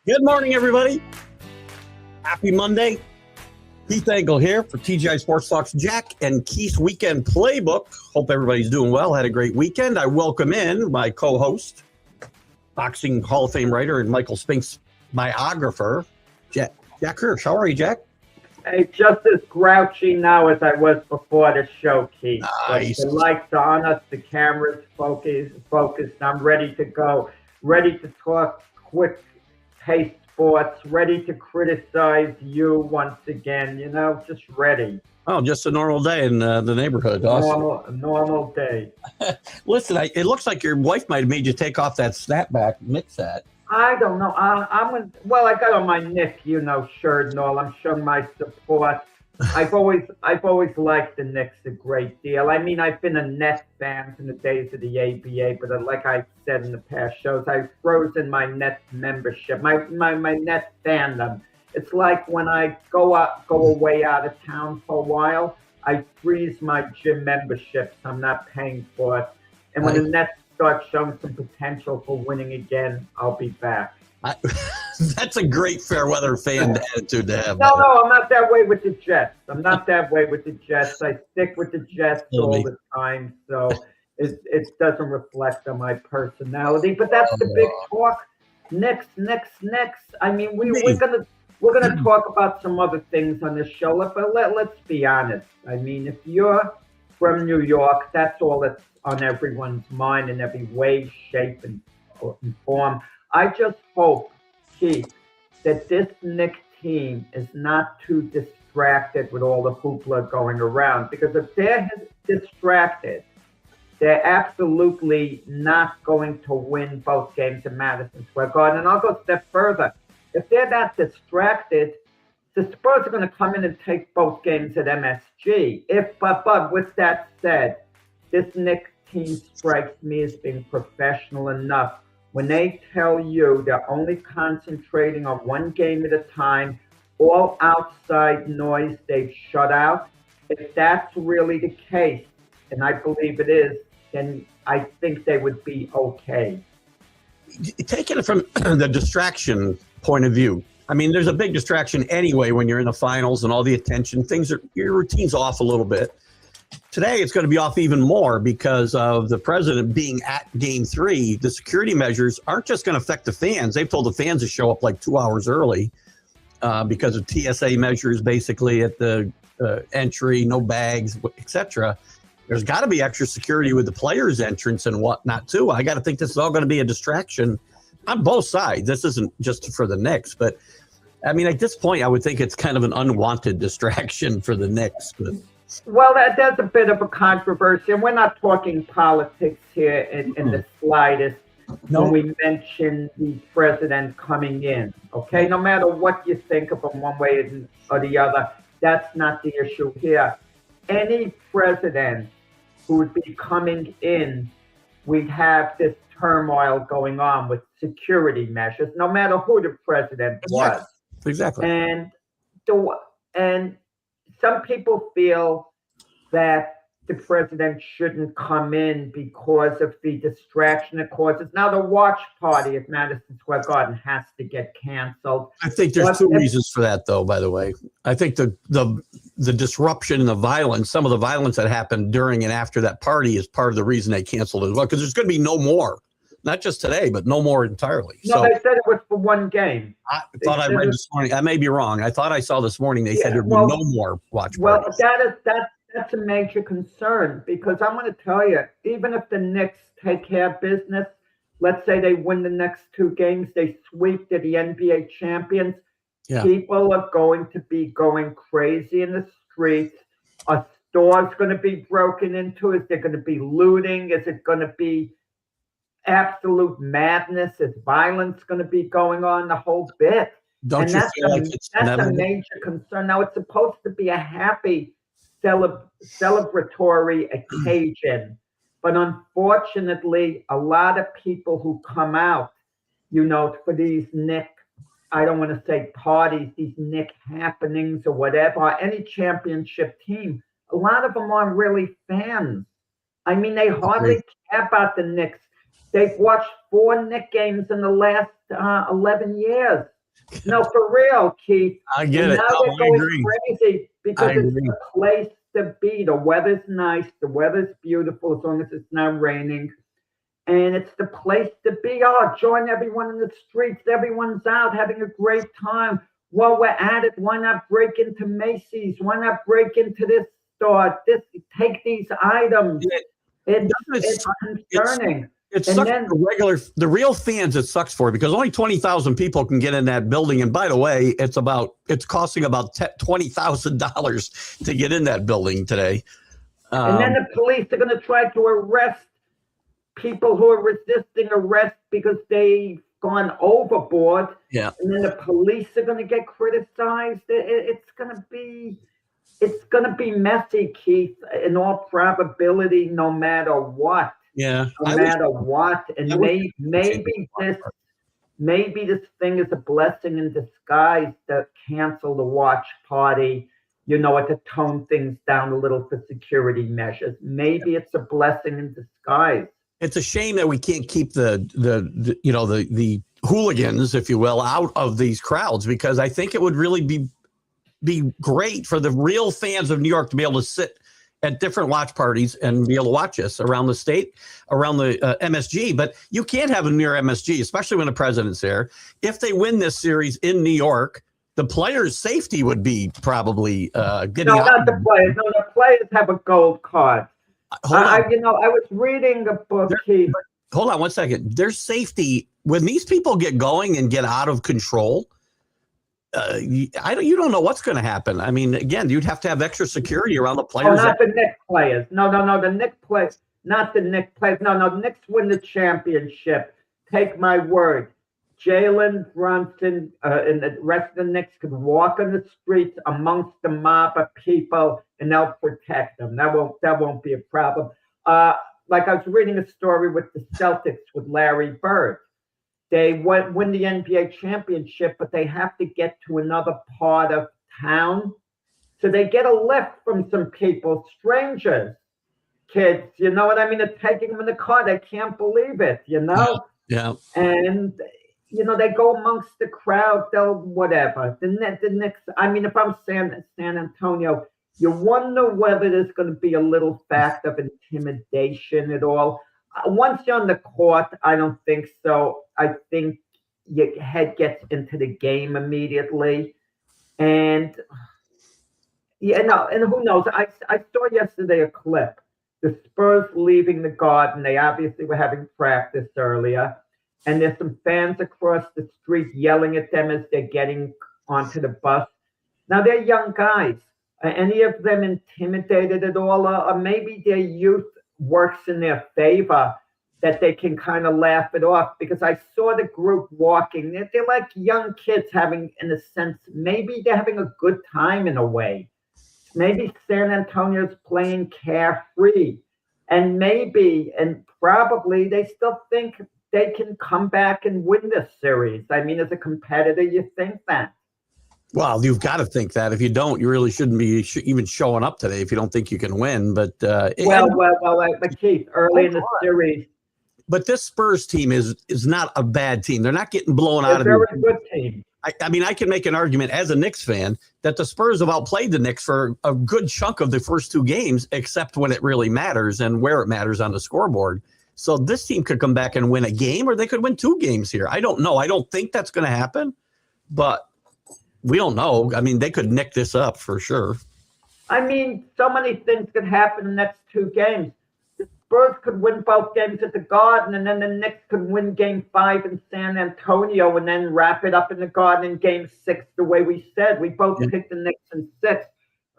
Good morning, everybody. Happy Monday. Keith Engle here for TGI Sports Talks Jack and Keith's Weekend Playbook. Hope everybody's doing well. Had a great weekend. I welcome in my co-host, boxing Hall of Fame writer and Michael Spink's biographer, Jack Hirsch. How are you, Jack? Hey, just as grouchy now as I was before the show, Keith. Nice. The lights are on us, the camera's focused. I'm ready to go, ready to talk quick pace sports, ready to criticize you once again. Just ready. Oh, just a normal day in the neighborhood. Awesome. Normal day. Listen, it looks like your wife might have made you take off that snapback mix hat. I don't know. I got on my Nick, shirt and all. I'm showing my support. I've always liked the Knicks a great deal. I mean, I've been a Nets fan from the days of the ABA, but like I've said in the past shows, I've frozen my Nets membership, my Nets fandom. It's like when I go away out of town for a while, I freeze my gym memberships. I'm not paying for it. And when the Nets start showing some potential for winning again, I'll be back. That's a great fair weather fan attitude to have. No, I'm not that way with the Jets. I stick with the Jets all the time, so it doesn't reflect on my personality. But that's the big talk. Next. I mean, we're gonna talk about some other things on this show, but let's be honest. I mean, if you're from New York, that's all that's on everyone's mind in every way, shape, and form. I just hope, Keith, that this Knicks team is not too distracted with all the hoopla going around. Because if they're distracted, they're absolutely not going to win both games in Madison Square Garden. And I'll go a step further. If they're not distracted, the Spurs are going to come in and take both games at MSG. But with that said, this Knicks team strikes me as being professional enough. When they tell you they're only concentrating on one game at a time, all outside noise they've shut out, if that's really the case, and I believe it is, then I think they would be okay. Taking it from the distraction point of view, I mean, there's a big distraction anyway when you're in the finals and all the attention. Your routine's off a little bit. Today, it's going to be off even more because of the president being at Game 3. The security measures aren't just going to affect the fans. They've told the fans to show up like 2 hours early because of TSA measures, basically at the entry, no bags, etc. There's got to be extra security with the players' entrance and whatnot, too. I got to think this is all going to be a distraction on both sides. This isn't just for the Knicks, but I mean, at this point, I would think it's kind of an unwanted distraction for the Knicks. But well, there's a bit of a controversy, and we're not talking politics here in the slightest when we mention the president coming in, okay? No matter what you think of him one way or the other, that's not the issue here. Any president who would be coming in, we'd have this turmoil going on with security measures, no matter who the president was. Exactly. And some people feel that the president shouldn't come in because of the distraction it causes. Now, the watch party at Madison Square Garden has to get canceled. I think there's two reasons for that, though, by the way. I think the disruption and the violence, some of the violence that happened during and after that party is part of the reason they canceled it as well, because there's going to be no more. Not just today, but no more entirely. No, they said it was for one game. I thought I read this morning. I may be wrong. I thought I saw this morning they said there would be no more watch parties. Well, that's a major concern because I'm going to tell you, even if the Knicks take care of business, let's say they win the next 2 games, they sweep, they're the NBA champions, people are going to be going crazy in the streets. A store's going to be broken into. Is there going to be looting? Is it going to be absolute madness? Is violence going to be going on? The whole bit. Don't you feel like it's a major concern? Now, it's supposed to be a happy celebratory occasion, but unfortunately, a lot of people who come out, for these Knick, I don't want to say parties, these Knick happenings or whatever, any championship team, a lot of them aren't really fans. I mean, they hardly care about the Knicks. They've watched 4 Knick games in the last 11 years. No, for real, Keith. I get and it. now No, they're I going agree. crazy because I it's agree. the place to be. The weather's nice. The weather's beautiful as long as it's not raining. And it's the place to be. Oh, join everyone in the streets. Everyone's out having a great time. While we're at it, why not break into Macy's? Why not break into this store? Take these items. It's concerning. It And sucks then for the real fans. It sucks for because only 20,000 people can get in that building. And by the way, it's costing about $20,000 to get in that building today. and then the police are going to try to arrest people who are resisting arrest because they've gone overboard. Yeah. And then the police are going to get criticized. It's going to be messy, Keith, in all probability, no matter what. Yeah. No matter what. And maybe this thing is a blessing in disguise to cancel the watch party, to tone things down a little for security measures. Maybe it's a blessing in disguise. It's a shame that we can't keep the hooligans, if you will, out of these crowds, because I think it would really be great for the real fans of New York to be able to sit at different watch parties and be able to watch us around the state, around the MSG. But you can't have them near MSG, especially when the president's there. If they win this series in New York, the players' safety would be probably getting out. Not the players. No, the players have a gold card. I was reading a book, Keith. Hold on one second. There's safety when these people get going and get out of control. You don't know what's going to happen. I mean, again, you'd have to have extra security around the players. Oh, not the Knicks players. No, the Knicks players. Not the Knicks players. No, Knicks win the championship. Take my word. Jalen Brunson and the rest of the Knicks could walk on the streets amongst the mob of people, and they'll protect them. That won't be a problem. Like I was reading a story with the Celtics with Larry Bird. They win the NBA championship, but they have to get to another part of town. So they get a lift from some people, strangers, kids, you know what I mean? They're taking them in the car. They can't believe it, Yeah. And, they go amongst the crowd, they'll whatever. The Knicks, I mean, if I'm San Antonio, you wonder whether there's going to be a little fact of intimidation at all. Once you're on the court, I don't think so. I think your head gets into the game immediately. And and who knows? I saw yesterday a clip. The Spurs leaving the Garden. They obviously were having practice earlier. And there's some fans across the street yelling at them as they're getting onto the bus. Now, they're young guys. Are any of them intimidated at all? Or maybe their youth works in their favor, that they can kind of laugh it off, because I saw the group walking. They're like young kids having, in a sense, maybe they're having a good time in a way. Maybe San Antonio's playing carefree, and maybe and probably they still think they can come back and win this series. I mean, as a competitor, you think that. Well, you've got to think that. If you don't, you really shouldn't be even showing up today if you don't think you can win. But Keith, early in the series. But this Spurs team is not a bad team. They're not getting blown out of. They're a good team. I mean, I can make an argument as a Knicks fan that the Spurs have outplayed the Knicks for a good chunk of the first two games, except when it really matters and where it matters on the scoreboard. So this team could come back and win a game, or they could win two games here. I don't know. I don't think that's going to happen, but we don't know. I mean, they could nick this up for sure. I mean, so many things could happen in the next two games. The Spurs could win both games at the Garden, and then the Knicks could win Game 5 in San Antonio, and then wrap it up in the Garden in Game 6 the way we said. We both picked the Knicks in 6.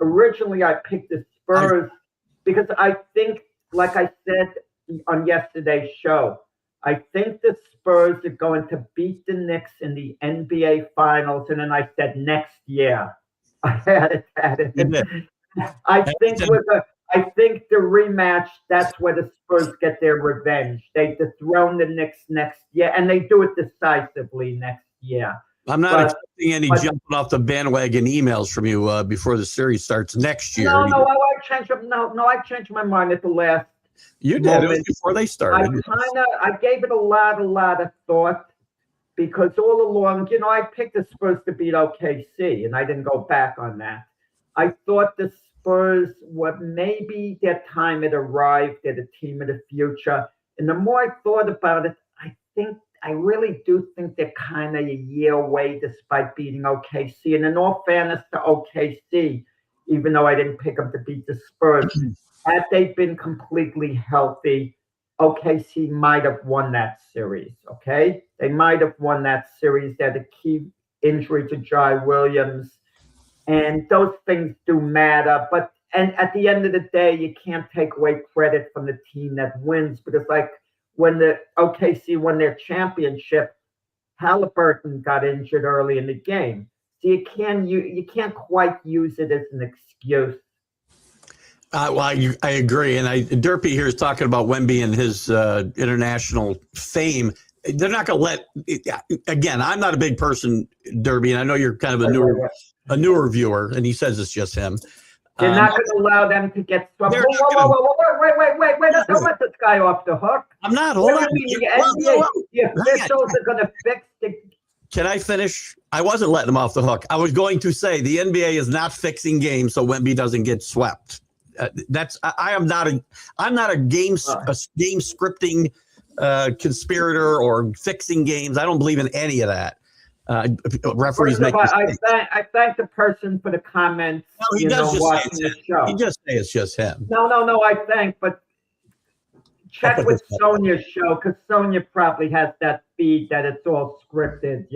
Originally, I picked the Spurs because I think, like I said on yesterday's show, I think the Spurs are going to beat the Knicks in the NBA Finals, and then I said next year. I had it. I think the rematch, that's where the Spurs get their revenge. They dethrone the Knicks next year, and they do it decisively next year. I'm not expecting any jumping off the bandwagon emails from you before the series starts next year. No, I changed my mind at the last. You did. It was before they started. I gave it a lot of thought, because all along, I picked the Spurs to beat OKC, and I didn't go back on that. I thought the Spurs were maybe their time had arrived. They're the team of the future. And the more I thought about it, I really do think they're kind of a year away despite beating OKC. And in all fairness to OKC, even though I didn't pick them to beat the Spurs, had they been completely healthy, OKC might have won that series, okay? They might have won that series. They had a key injury to Jai Williams, and those things do matter. And at the end of the day, you can't take away credit from the team that wins, because like when the OKC won their championship, Halliburton got injured early in the game. So you can't quite use it as an excuse. Well, I agree. And Derpy here is talking about Wemby and his international fame. They're not going to let, again, I'm not a big person, Derby, and I know you're kind of a newer viewer, and he says it's just him. They're not going to allow them to get swept. Wait, don't let this guy off the hook. I'm not. Hold on. The officials are going to fix the... Can I finish? I wasn't letting him off the hook. I was going to say the NBA is not fixing games so Wemby doesn't get swept. I'm not a game scripting conspirator or fixing games. I don't believe in any of that. Referees make mistakes. I thank the person for the comments. No, he does just say it's him. He just say it's just him. No, I thank, but check with Sonia's show, because Sonia probably has that feed that it's all scripted,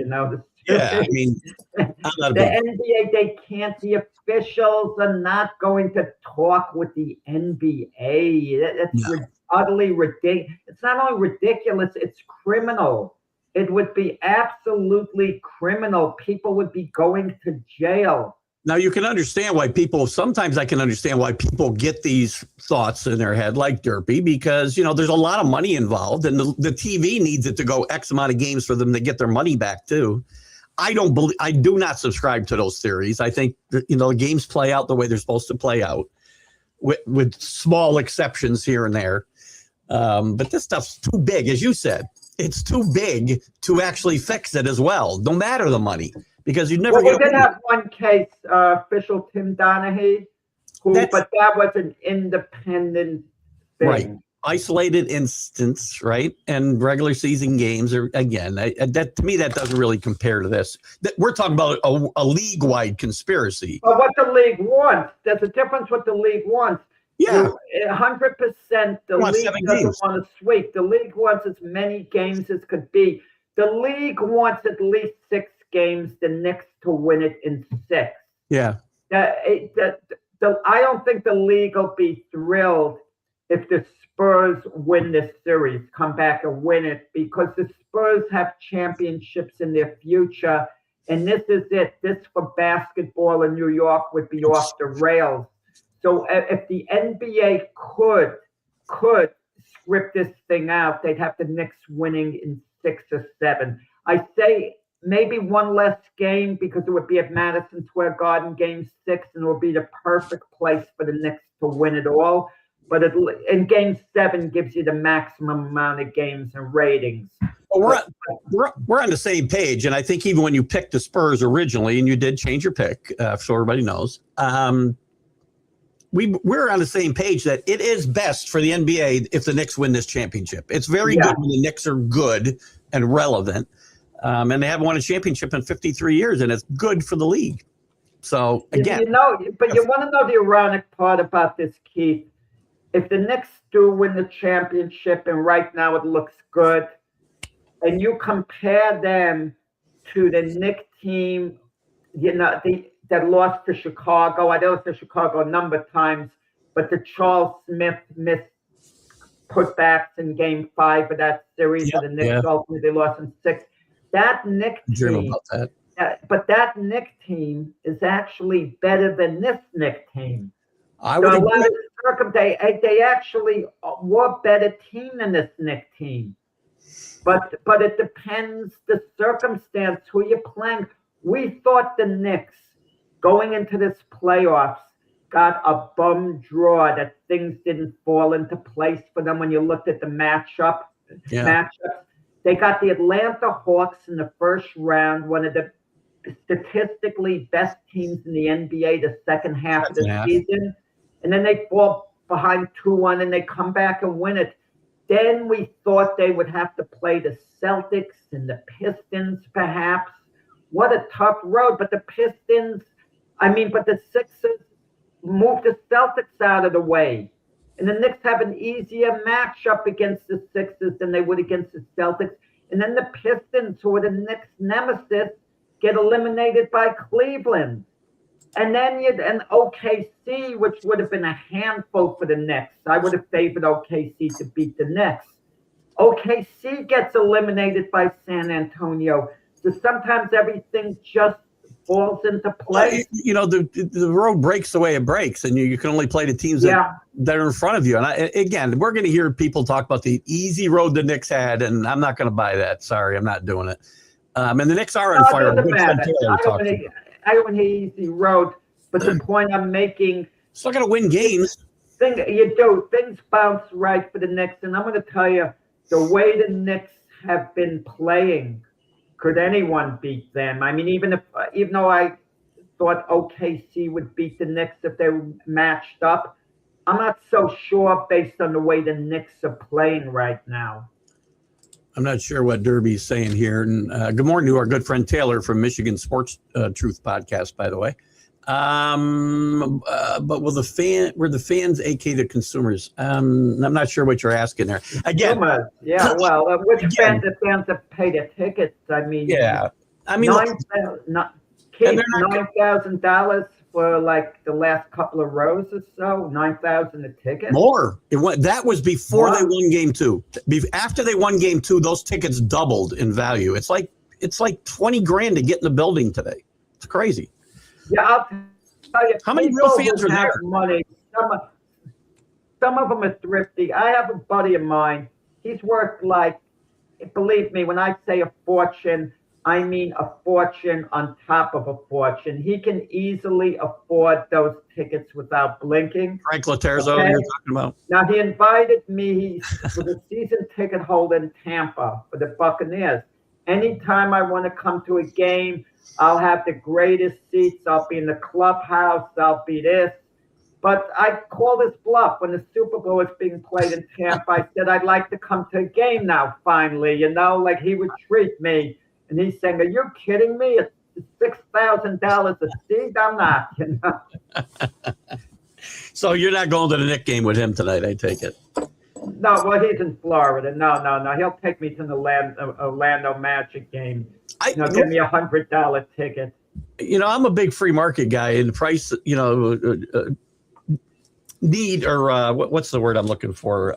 Yeah, I mean, NBA, they can't. The officials are not going to talk with the NBA. That's utterly ridiculous. It's not only ridiculous, it's criminal. It would be absolutely criminal. People would be going to jail. Now, you can understand why sometimes I can understand why people get these thoughts in their head, like Derpy, because, there's a lot of money involved, and the TV needs it to go X amount of games for them to get their money back, too. I do not subscribe to those theories. I think, the games play out the way they're supposed to play out, with small exceptions here and there. But this stuff's too big, as you said. It's too big to actually fix it as well, no matter the money, because you never. Well, we did have one case, official Tim Donaghy, but that was an independent thing. Right. Isolated instance, right? And regular season games are, again, that to me, that doesn't really compare to this. We're talking about a league-wide conspiracy. But what the league wants, there's a difference what the league wants. Yeah, 100%. The league doesn't want to sweep. The league wants as many games as could be. The league wants at least 6 games. The Knicks to win it in 6. Yeah. I don't think the league will be thrilled if the Spurs win this series, come back and win it, because the Spurs have championships in their future, and this is it. This for basketball in New York would be off the rails. So if the NBA could script this thing out, they'd have the Knicks winning in 6 or 7. I say maybe one less game, because it would be at Madison Square Garden, Game 6, and it would be the perfect place for the Knicks to win it all. But in Game 7 gives you the maximum amount of games and ratings. Well, we're on the same page, and I think even when you picked the Spurs originally, and you did change your pick, so everybody knows. We're on the same page that it is best for the NBA if the Knicks win this championship. It's very good when the Knicks are good and relevant, and they haven't won a championship in 53 years, and it's good for the league. So, again. But you want to know the ironic part about this, Keith? If the Knicks do win the championship, and right now it looks good, and you compare them to the Knicks team, that lost to Chicago. I know it's to Chicago a number of times, but the Charles Smith missed putbacks in Game 5 of that series, and the Knicks ultimately lost in 6. That Knicks team, but that Knicks team is actually better than this Knicks team. I would agree. They actually were a better team than this Knicks team. But it depends the circumstance, who you're playing. We thought the Knicks, going into this playoffs, got a bum draw, that things didn't fall into place for them when you looked at the matchups. They got the Atlanta Hawks in the first round, one of the statistically best teams in the NBA the second half of the season. And then they fall behind 2-1 and they come back and win it. Then we thought they would have to play the Celtics and the Pistons, perhaps. What a tough road. But the Sixers moved the Celtics out of the way. And the Knicks have an easier matchup against the Sixers than they would against the Celtics. And then the Pistons, who are the Knicks' nemesis, get eliminated by Cleveland. And then and OKC, which would have been a handful for the Knicks. I would have favored OKC to beat the Knicks. OKC gets eliminated by San Antonio. So sometimes everything just falls into place. The road breaks the way it breaks, and you can only play the teams that are in front of you. And again, we're going to hear people talk about the easy road the Knicks had, and I'm not going to buy that. Sorry, I'm not doing it. And the Knicks are on fire. I don't hear easy road, but the point I'm making, still got to win games. Things bounce right for the Knicks, and I'm going to tell you, the way the Knicks have been playing, could anyone beat them? I mean, even though I thought OKC would beat the Knicks if they were matched up, I'm not so sure based on the way the Knicks are playing right now. I'm not sure what Derby's saying here. And good morning to our good friend Taylor from Michigan Sports Truth Podcast, by the way. But were the fans, aka the consumers? I'm not sure what you're asking there. Again, which fans have paid their tickets? I mean, $9,000 for like the last couple of rows or so. 9,000 a ticket. More. That was before they won game 2. After they won game 2, those tickets doubled in value. It's like $20,000 to get in the building today. It's crazy. Yeah, I'll tell you. How many real fans are there? Money. Some of them are thrifty. I have a buddy of mine. He's worth believe me, when I say a fortune, I mean a fortune on top of a fortune. He can easily afford those tickets without blinking. Frank Laterzo, you're talking about. Now, he invited me for the season ticket holder in Tampa for the Buccaneers. Anytime I want to come to a game, I'll have the greatest seats. I'll be in the clubhouse. I'll be this. But I called his bluff when the Super Bowl was being played in Tampa. I said, I'd like to come to a game now, finally. Like he would treat me. And he's saying, are you kidding me? It's $6,000 a seat? I'm not, So you're not going to the Knicks game with him tonight, I take it? No, well, he's in Florida. No. He'll take me to the Orlando Magic game. Give me $100 ticket. I'm a big free market guy, and the price, need or what's the word I'm looking for?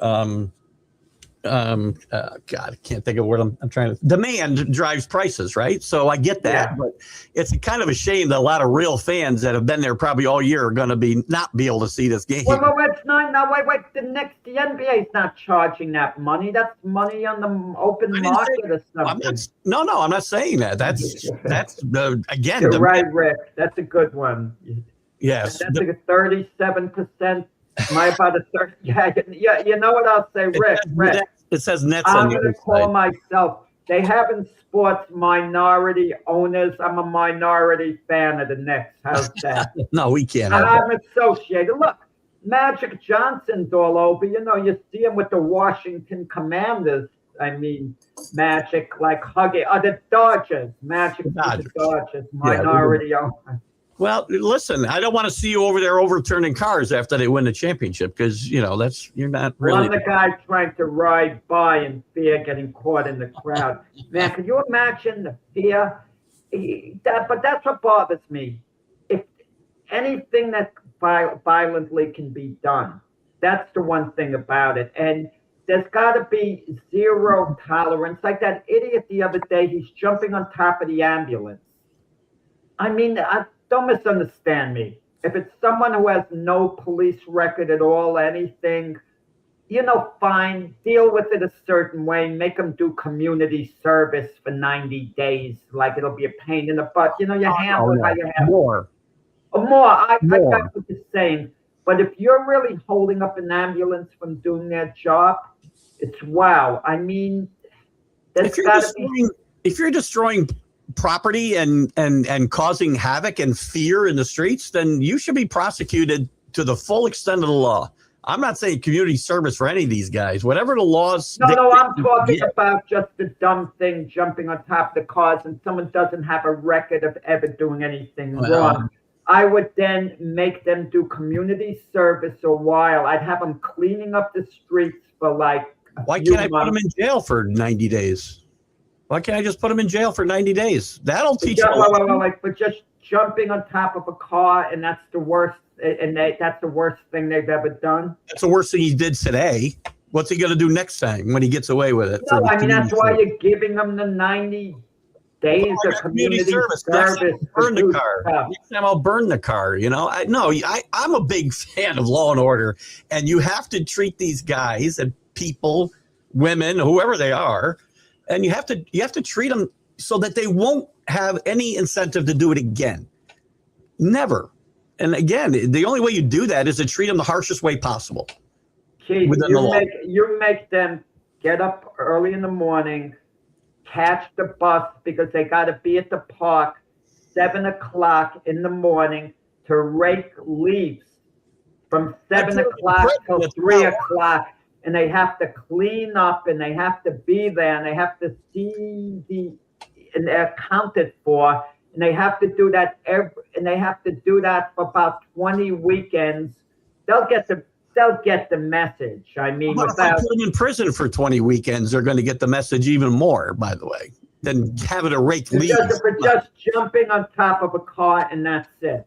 God, I can't think of what I'm trying to. Demand drives prices, right? So I get that, but it's kind of a shame that a lot of real fans that have been there probably all year are going to not be able to see this game. Well, it's not. Now, wait. The NBA is not charging that money. That's money on the open market or something. I'm not saying that. That's again. You're right, Rick. That's a good one. Yes, that's like a 37%. Am I about a 30? Yeah. You know what I'll say, Rick? It says Nets I'm on the going to call myself. They have in sports minority owners. I'm a minority fan of the Knicks. How's that? No, we can't. I'm associated. Look, Magic Johnson's all over. You see him with the Washington Commanders. I mean, Magic hugging. The Dodgers. Magic with the Dodgers. Minority owner. Well, listen, I don't want to see you over there overturning cars after they win the championship because, you're not really. Well, I'm the guy trying to ride by in fear getting caught in the crowd. Man, can you imagine the fear? But that's what bothers me. If anything that violently can be done, that's the one thing about it. And there's got to be zero tolerance. Like that idiot the other day, he's jumping on top of the ambulance. I mean, don't misunderstand me. If it's someone who has no police record at all, anything, fine, deal with it a certain way, make them do community service for 90 days. Like it'll be a pain in the butt. You handle it how you have more. I got what you're saying. But if you're really holding up an ambulance from doing their job, it's wow. I mean, That's if you're destroying property and causing havoc and fear in the streets, then you should be prosecuted to the full extent of the law. I'm not saying community service for any of these guys. Whatever the laws. No, I'm talking about just the dumb thing, jumping on top of the cars, and someone doesn't have a record of ever doing anything wrong. I would then make them do community service a while. I'd have them cleaning up the streets for like. Why can't I put them in jail for 90 days? Why can't I just put them in jail for 90 days? That'll teach them. But just jumping on top of a car, and that's the worst. And that's the worst thing they've ever done. That's the worst thing he did today. What's he going to do next time when he gets away with it? No, I mean, that's why you're giving them the 90 days of community service. Next time burn the car. Next time I'll burn the car. You know, I'm a big fan of law and order, and you have to treat these guys and people, women, whoever they are, and you have to treat them so that they won't have any incentive to do it again. Never. And again, the only way you do that is to treat them the harshest way possible. Keith, you make them get up early in the morning, catch the bus because they got to be at the park 7 o'clock in the morning to rake leaves from 7 o'clock till 3 o'clock. And they have to clean up and they have to be there and they have to see and they're accounted for. And they have to do that for about 20 weekends. They'll get the message. I mean, if I put them in prison for 20 weekends, they're going to get the message even more, by the way, than having to rake leaves. Just jumping on top of a car and that's it.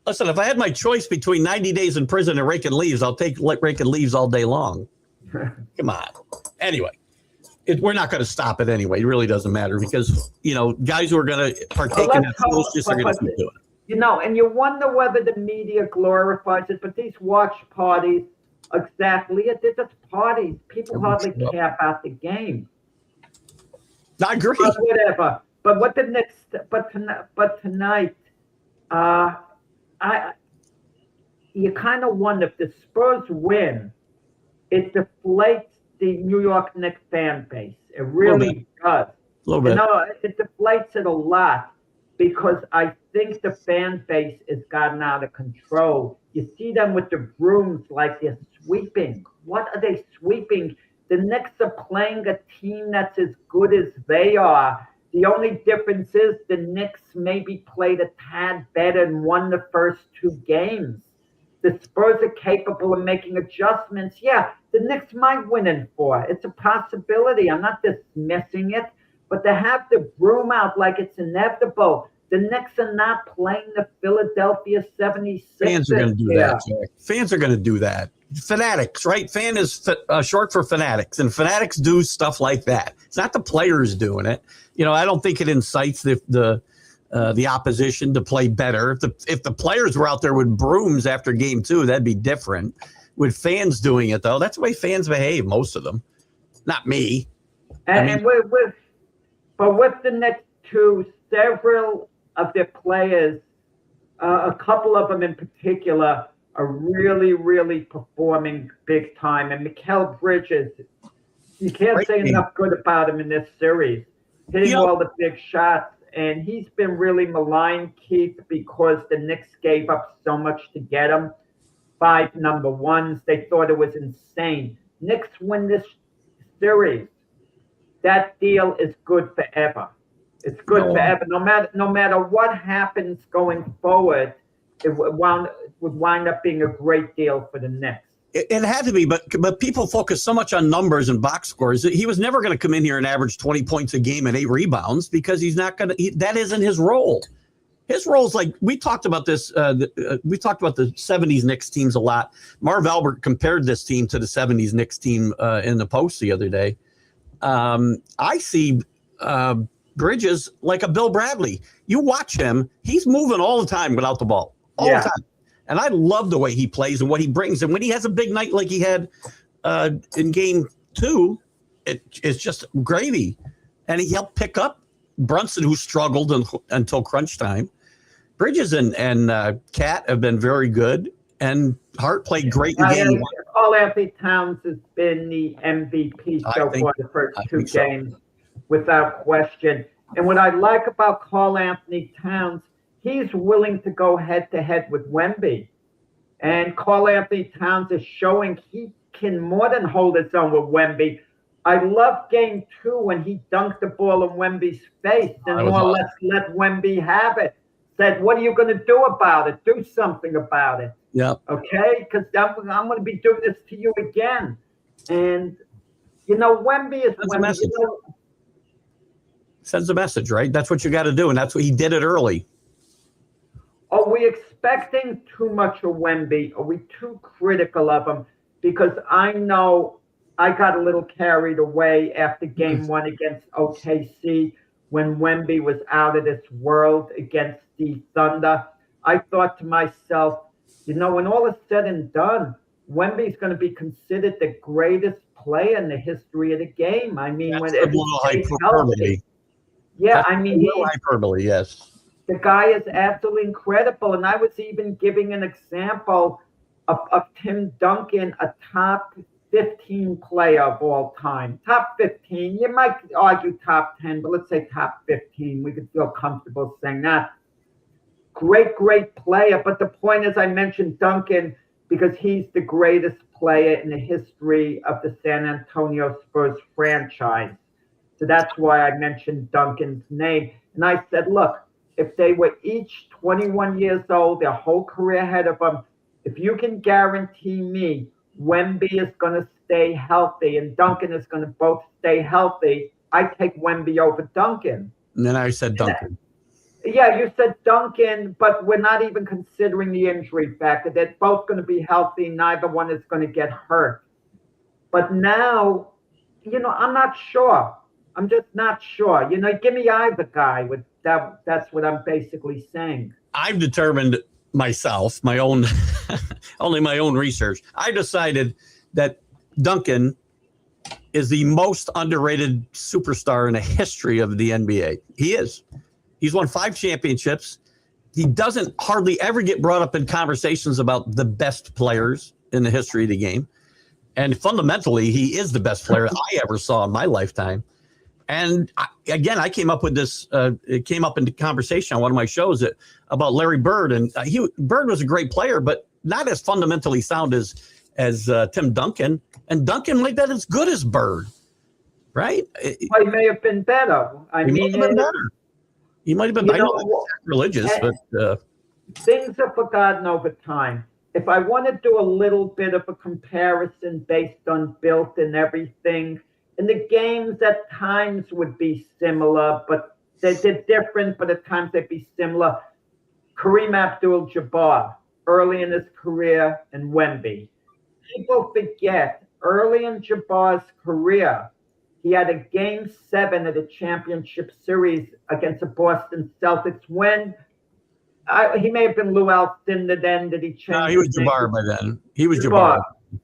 Listen, if I had my choice between 90 days in prison and raking leaves, I'll take raking leaves all day long. Come on. Anyway. We're not going to stop it anyway. It really doesn't matter because, you know, guys who are going to partake in that foolishness are going to keep doing it. You know, and you wonder whether the media glorifies it, but these watch parties, exactly, they're just parties. People hardly care about the game. I agree. But whatever. But what the next? But tonight, you kind of wonder if the Spurs win, it deflates the New York Knicks fan base. It really does. A little bit. You know, it deflates it a lot because I think the fan base has gotten out of control. You see them with the brooms like they're sweeping. What are they sweeping? The Knicks are playing a team that's as good as they are. The only difference is the Knicks maybe played a tad better and won the first 2 games. The Spurs are capable of making adjustments. Yeah, the Knicks might win in 4. It's a possibility. I'm not dismissing it. But to have the broom out like it's inevitable, the Knicks are not playing the Philadelphia 76ers. Fans are going to do that, Jack. Fans are going to do that. Fanatics, right? Fan is short for fanatics, and fanatics do stuff like that. It's not the players doing it. You know, I don't think it incites the opposition to play better. If the players were out there with brooms after game 2, that'd be different. With fans doing it, though, that's the way fans behave, most of them. Not me. And with the next 2, several of their players, a couple of them in particular, are really, really performing big time. And Mikal Bridges, you can't say enough good about him in this series, hitting all the big shots. And he's been really maligned, Keith, because the Knicks gave up so much to get him. 5 number 1s. They thought it was insane. Knicks win this series. That deal is good forever. It's good forever. No matter what happens going forward, it would wind up being a great deal for the Knicks. It had to be, but people focus so much on numbers and box scores. He was never going to come in here and average 20 points a game and 8 rebounds because he's not going to. That isn't his role. His role is like we talked about this. We talked about the 70s Knicks teams a lot. Marv Albert compared this team to the 70s Knicks team in the Post the other day. I see Bridges like a Bill Bradley. You watch him; he's moving all the time without the ball, all the time. And I love the way he plays and what he brings. And when he has a big night like he had in game 2, it's just gravy. And he helped pick up Brunson, who struggled until crunch time. Bridges and Cat have been very good. And Hart played great in game 1. Karl Anthony Towns has been the MVP so far the first two games, without question. And what I like about Karl Anthony Towns, he's willing to go head-to-head with Wemby. And Karl Anthony Towns is showing he can more than hold his own with Wemby. I love game 2 when he dunked the ball in Wemby's face and more or less let Wemby have it. Said, what are you going to do about it? Do something about it. Yeah. Okay? Because I'm going to be doing this to you again. And, you know, Wemby is Wemby. You know, sends a message, right? That's what you got to do. And that's what he did it early. Are we expecting too much of Wemby? Are we too critical of him? Because I know I got a little carried away after game 1 against OKC when Wemby was out of this world against the Thunder. I thought to myself, you know, when all is said and done, Wemby's going to be considered the greatest player in the history of the game. I mean, when it's healthy. Yeah, that's I mean, hyperbole, yes. The guy is absolutely incredible. And I was even giving an example of Tim Duncan, a top 15 player of all time. Top 15. You might argue top 10, but let's say top 15. We could feel comfortable saying that. Great, great player. But the point is, I mentioned Duncan because he's the greatest player in the history of the San Antonio Spurs franchise. So that's why I mentioned Duncan's name. And I said, look, if they were each 21 years old, their whole career ahead of them, if you can guarantee me Wemby is going to stay healthy and Duncan is going to both stay healthy, I take Wemby over Duncan. And then I said Duncan. Yeah, you said Duncan, but we're not even considering the injury factor. They're both going to be healthy. Neither one is going to get hurt. But now, you know, I'm not sure. I'm just not sure. You know, give me either guy. With that, that's what I'm basically saying. I've determined myself, my own, only my own research. I decided that Duncan is the most underrated superstar in the history of the NBA. He is. He's won 5 championships. He doesn't hardly ever get brought up in conversations about the best players in the history of the game. And fundamentally, he is the best player I ever saw in my lifetime. And I came up with this. It came up in the conversation on one of my shows about Larry Bird, and Bird was a great player, but not as fundamentally sound as Tim Duncan. And Duncan might have been as good as Bird, right? Well, he may have been better. I mean, might have been better. He might have been. I know that's religious, but things are forgotten over time. If I want to do a little bit of a comparison based on built and everything. And the games at times would be similar, but they're different, but at times they'd be similar. Kareem Abdul-Jabbar, early in his career, and Wemby. People forget, early in Jabbar's career, he had a Game 7 of the championship series against the Boston Celtics when he may have been Lou Alcindor then. Did he change? No, he was Jabbar by then. He was Jabbar.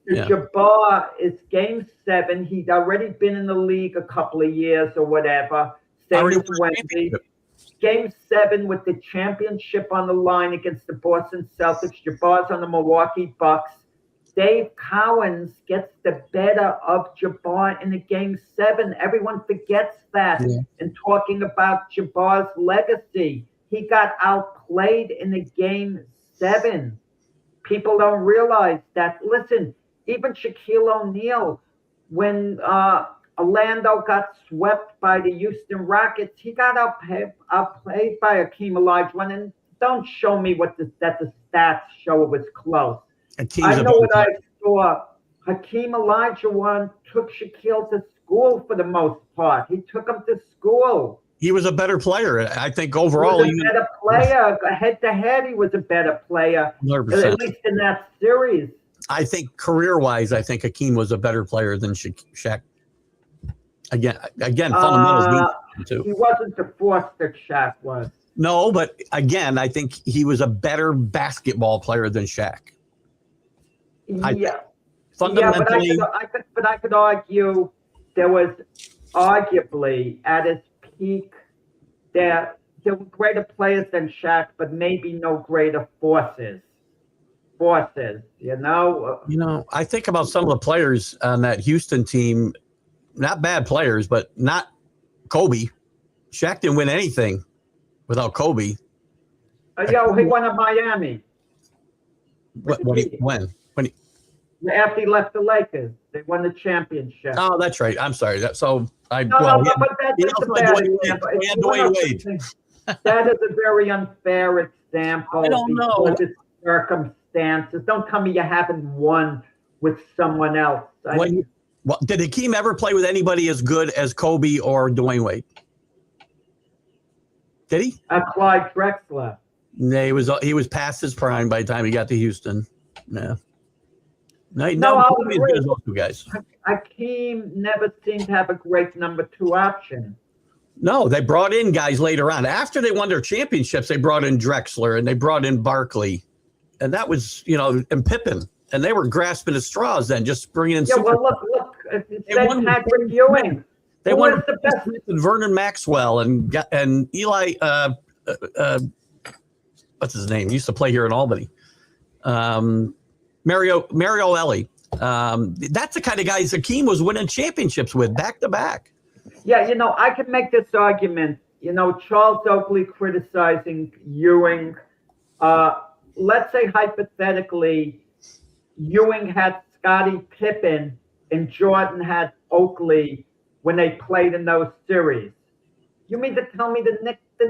Yeah. Jabbar is Game 7. He'd already been in the league a couple of years or whatever. Same with Wemby. Game 7 with the championship on the line against the Boston Celtics. Jabbar's on the Milwaukee Bucks. Dave Cowens gets the better of Jabbar in the Game 7. Everyone forgets that. Yeah. And talking about Jabbar's legacy, he got outplayed in the Game 7. People don't realize that. Listen, even Shaquille O'Neal, when Orlando got swept by the Houston Rockets, he got outplayed by Hakeem Olajuwon. And don't show me that the stats show it was close. I know what I saw. Hakeem Olajuwon took Shaquille to school for the most part. He took him to school. He was a better player. I think overall. He was a better player. Head-to-head, he was a better player. 100%. At least in that series. I think career-wise, I think Hakeem was a better player than Shaq. Again, fundamentals too. He wasn't the force that Shaq was. No, but again, I think he was a better basketball player than Shaq. Fundamentally, but I could argue there was arguably at his peak there were greater players than Shaq, but maybe no greater forces. forces, you know? I think about some of the players on that Houston team, not bad players, but not Kobe. Shaq didn't win anything without Kobe. He won at Miami. When? After he left the Lakers, they won the championship. Oh, that's right. I'm sorry. But that's a bad example. Dwayne Wade. That is a very unfair example. I don't know. Because it's circumstances. Don't tell me you haven't won with someone else. Did Hakeem ever play with anybody as good as Kobe or Dwayne Wade? Did he? Clyde Drexler. No, he was past his prime by the time he got to Houston. No, I'll Kobe as good as those two guys. Hakeem never seemed to have a great number 2 option. No, they brought in guys later on. After they won their championships, they brought in Drexler and they brought in Barkley. And that was, and Pippen. And they were grasping at straws then, just bringing in. Yeah, look. They won Patrick Ewing. They won the best. Vernon Maxwell and Eli, what's his name? He used to play here in Albany. Mario Ellie. That's the kind of guys Hakeem was winning championships with back to back. Yeah, I can make this argument. Charles Oakley criticizing Ewing. Let's say hypothetically, Ewing had Scottie Pippen and Jordan had Oakley when they played in those series. You mean to tell me the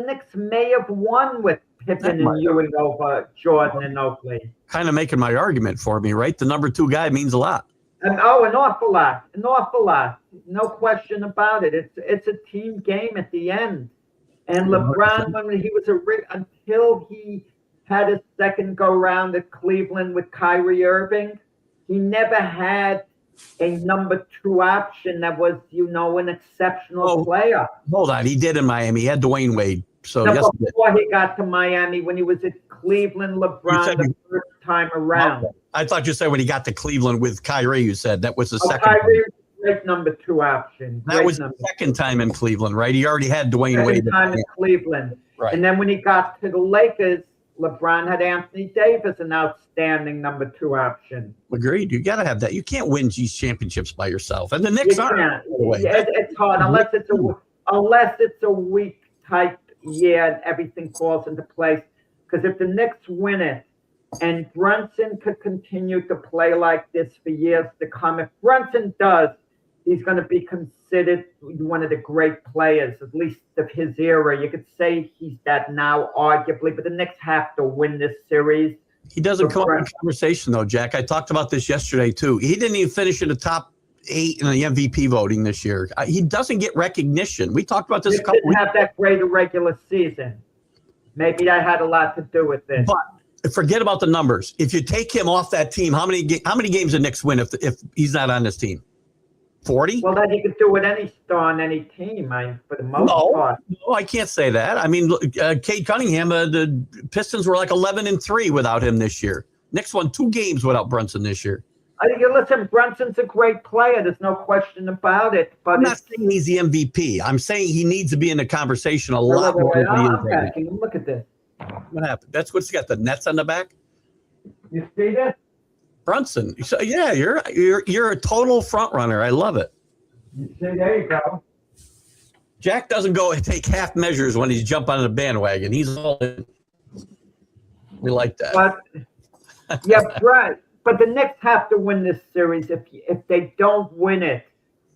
Knicks may have won with Pippen and Ewing over Jordan and Oakley? Kind of making my argument for me, right? The number 2 guy means a lot. An awful lot. No question about it. It's a team game at the end. And LeBron, when he was until he had his second go round at Cleveland with Kyrie Irving, he never had a number 2 option that was, an exceptional player. Hold on, he did in Miami. He had Dwayne Wade. So before he got to Miami, when he was at Cleveland, LeBron the first time around. I thought you said when he got to Cleveland with Kyrie, you said that was the second. Kyrie was a great number 2 option. That was the second time in Cleveland, right? He already had Dwayne Wade. Second time in Cleveland. Right. And then when he got to the Lakers, LeBron had Anthony Davis, an outstanding number 2 option. Agreed. You got to have that. You can't win these championships by yourself. And the Knicks aren't. It's hard unless it's a weak type year and everything falls into place. Because if the Knicks win it and Brunson could continue to play like this for years to come, if Brunson does, he's going to be considered one of the great players, at least of his era. You could say he's that now, arguably, but the Knicks have to win this series. He doesn't come up in conversation, though, Jack. I talked about this yesterday, too. He didn't even finish in the top 8 in the MVP voting this year. He doesn't get recognition. We talked about this a couple weeks ago. Have that great regular season. Maybe that had a lot to do with this. But forget about the numbers. If you take him off that team, how many games the Knicks win if he's not on this team? 40? Well, then you could do with any star on any team, for the most part. No, I can't say that. I mean, Cade Cunningham, the Pistons were like 11-3 without him this year. Knicks won 2 games without Brunson this year. Listen, Brunson's a great player. There's no question about it. But I'm not saying he's the MVP. I'm saying he needs to be in the conversation a lot more than he is. Look at this. What happened? That's what's got the nets on the back. You see this? Brunson. So, yeah, you're a total front runner. I love it. You see, there you go. Jack doesn't go and take half measures when he's jumping on the bandwagon. He's all in. We like that. But yeah, right. But the Knicks have to win this series. If they don't win it,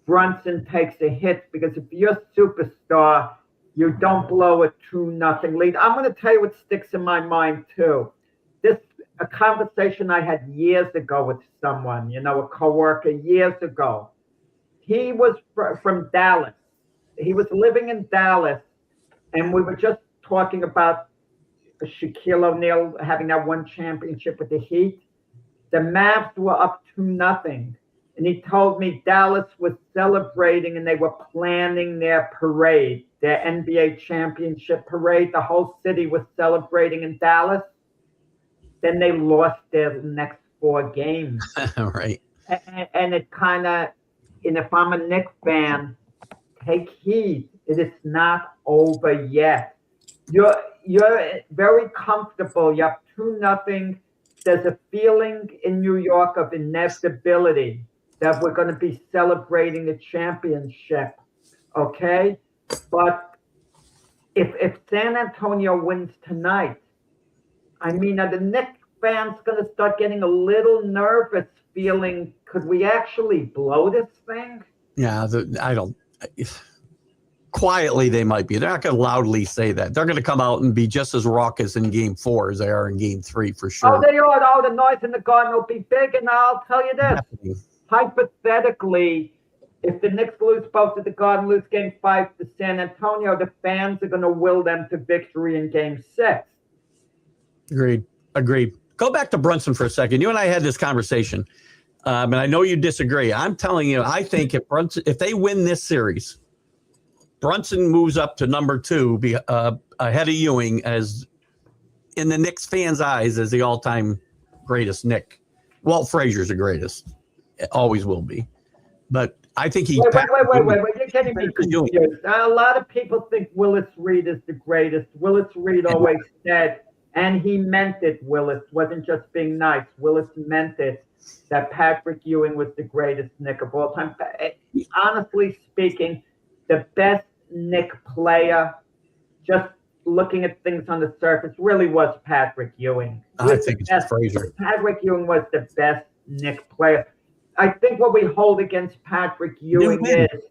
Brunson takes a hit because if you're a superstar, you don't blow a 2-0 lead. I'm going to tell you what sticks in my mind too. A conversation I had years ago with someone, a coworker years ago. He was from Dallas. He was living in Dallas, and we were just talking about Shaquille O'Neal having that one championship with the Heat. The Mavs were up 2-0, and he told me Dallas was celebrating and they were planning their parade, their NBA championship parade. The whole city was celebrating in Dallas. Then they lost their next 4 games. Right. And it kind of, and if I'm a Knicks fan, take heed. It is not over yet. You're very comfortable. You're up 2-0. there's a feeling in New York of inevitability that we're going to be celebrating the championship, okay? But if San Antonio wins tonight, I mean, are the Knicks fans going to start getting a little nervous, feeling, could we actually blow this thing? Yeah, I don't. Quietly, they might be. They're not going to loudly say that. They're going to come out and be just as raucous in Game 4 as they are in Game 3 for sure. Oh, they are. Oh, the noise in the garden will be big, and I'll tell you this. Definitely. Hypothetically, if the Knicks lose both at the Garden, lose Game 5 to San Antonio, the fans are going to will them to victory in Game 6. Agreed. Go back to Brunson for a second. You and I had this conversation, and I know you disagree. I'm telling you, I think if they win this series, Brunson moves up to number 2, ahead of Ewing, as in the Knicks fans' eyes, as the all-time greatest Knick. Walt Frazier's the greatest. It always will be. But I think he... Wait. You're getting me confused. A lot of people think Willis Reed is the greatest. Willis Reed always said, and he meant it, Willis. Wasn't just being nice. Willis meant it, that Patrick Ewing was the greatest Knick of all time. Honestly speaking, the best Knick player, just looking at things on the surface, really was Patrick Ewing. I think it's Frazier. Patrick Ewing was the best Knick player. I think what we hold against Patrick Ewing is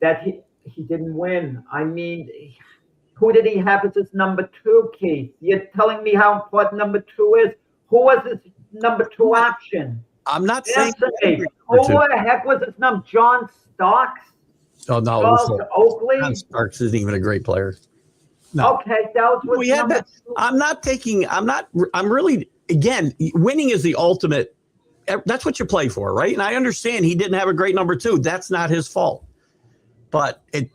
that he didn't win. I mean, who did he have as his number 2, Keith? You're telling me how important number 2 is? Who was his number 2 option? I'm not saying... Who the heck was his number? John Starks? Oh, no. Charles Oakley? John Starks isn't even a great player. No. Okay, that was number 2. I'm really, again, winning is the ultimate. That's what you play for, right? And I understand he didn't have a great number 2. That's not his fault. But you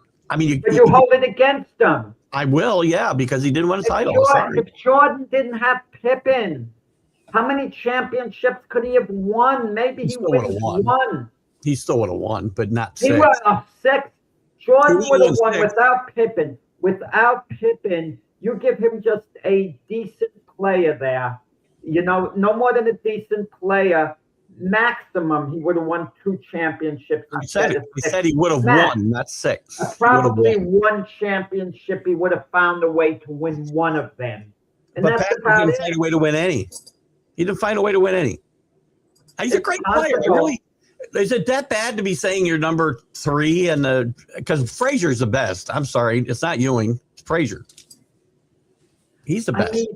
hold it against him. I will, yeah, because he didn't win a title. If Jordan didn't have Pippen, how many championships could he have won? Maybe he would have won. He still would have won, but not 6. He would have 6. Jordan would have won without Pippen. Without Pippen, you give him just a decent player there. No more than a decent player. Maximum, he would have won 2 championships. I said he would have won, not 6. Probably 1 championship. He would have found a way to win 1 of them. And but Patrick didn't find a way to win any. He didn't find a way to win any. He's a great player. Is it that bad to be saying you're number 3 because Frazier's the best? I'm sorry, it's not Ewing, it's Frazier. He's the best.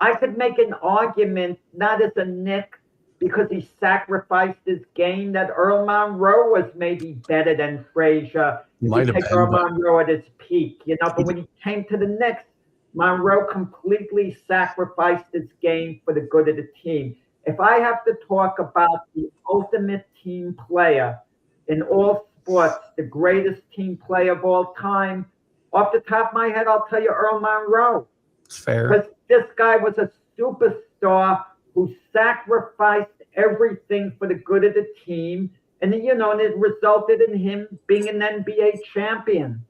I could make an argument, not as a Knick, because he sacrificed his game, that Earl Monroe was maybe better than Frazier. Might have been. Earl Monroe at his peak, but when he came to the Knicks, Monroe completely sacrificed his game for the good of the team. If I have to talk about the ultimate team player in all sports, the greatest team player of all time, off the top of my head, I'll tell you Earl Monroe. It's fair. Because this guy was a superstar who sacrificed everything for the good of the team. And it resulted in him being an NBA champion.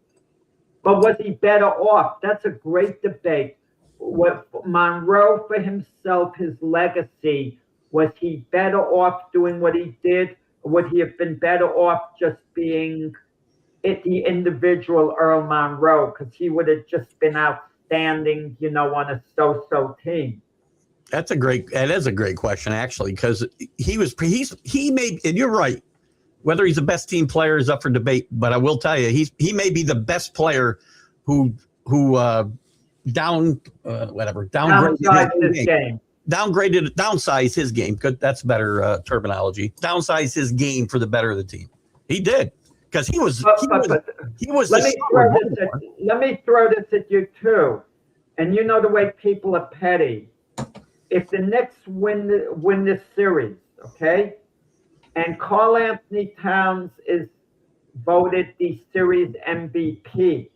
But was he better off? That's a great debate. What Monroe for himself, his legacy, was he better off doing what he did, or would he have been better off just being the individual Earl Monroe? Because he would have just been outstanding, on a so-so team. That is a great question, actually, because he made, and you're right, whether he's the best team player is up for debate, but I will tell you, he may be the best player who downsized his game. Good, that's better terminology. Downsized his game for the better of the team. He did, because he was. Let me throw this at you too, and the way people are petty. If the Knicks win this series, okay, and Karl Anthony Towns is voted the series MVP,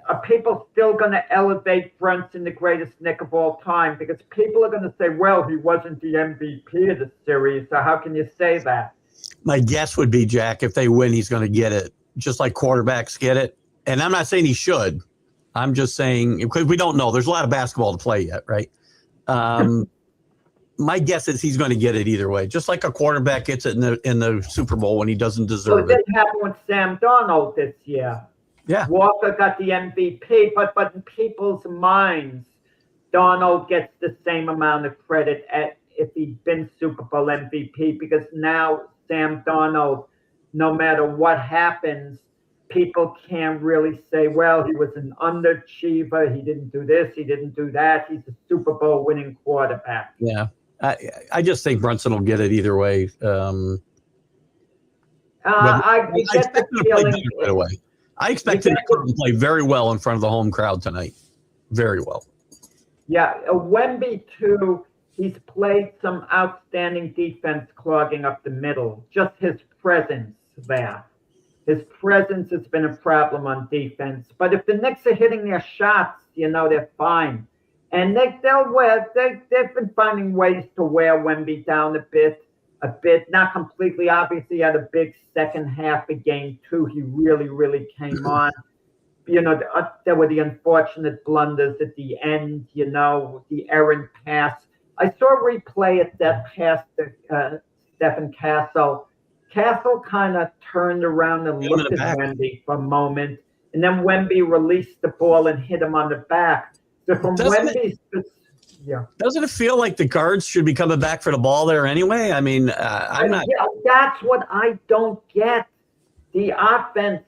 are people still going to elevate Brunson the greatest Knick of all time? Because people are going to say, well, he wasn't the MVP of the series, so how can you say that? My guess would be, Jack, if they win, he's going to get it, just like quarterbacks get it. And I'm not saying he should. I'm just saying, because we don't know. There's a lot of basketball to play yet, right? My guess is he's going to get it either way, just like a quarterback gets it in the Super Bowl when he doesn't deserve it. Well, it didn't happen with Sam Darnold this year. Yeah. Walker got the MVP, but in people's minds, Darnold gets the same amount of credit if he'd been Super Bowl MVP, because now Sam Darnold, no matter what happens, people can't really say, well, he was an underachiever. He didn't do this. He didn't do that. He's a Super Bowl winning quarterback. Yeah. I just think Brunson will get it either way. I expect him to play better right away. I expect him to play very well in front of the home crowd tonight. Very well. Yeah, Wemby, too, he's played some outstanding defense clogging up the middle. Just his presence there. His presence has been a problem on defense. But if the Knicks are hitting their shots, they're fine. And they've been finding ways to wear Wemby down a bit, not completely. Obviously, he had a big second half of game 2. He really, really came on. There were the unfortunate blunders at the end, the errant pass. I saw a replay at that pass to Stephen Castle. Castle kind of turned around and looked at Wemby for a moment, and then Wemby released the ball and hit him on the back. So from Wemby's, doesn't it feel like the guards should be coming back for the ball there anyway? I mean, I'm not. Yeah, that's what I don't get. The offense.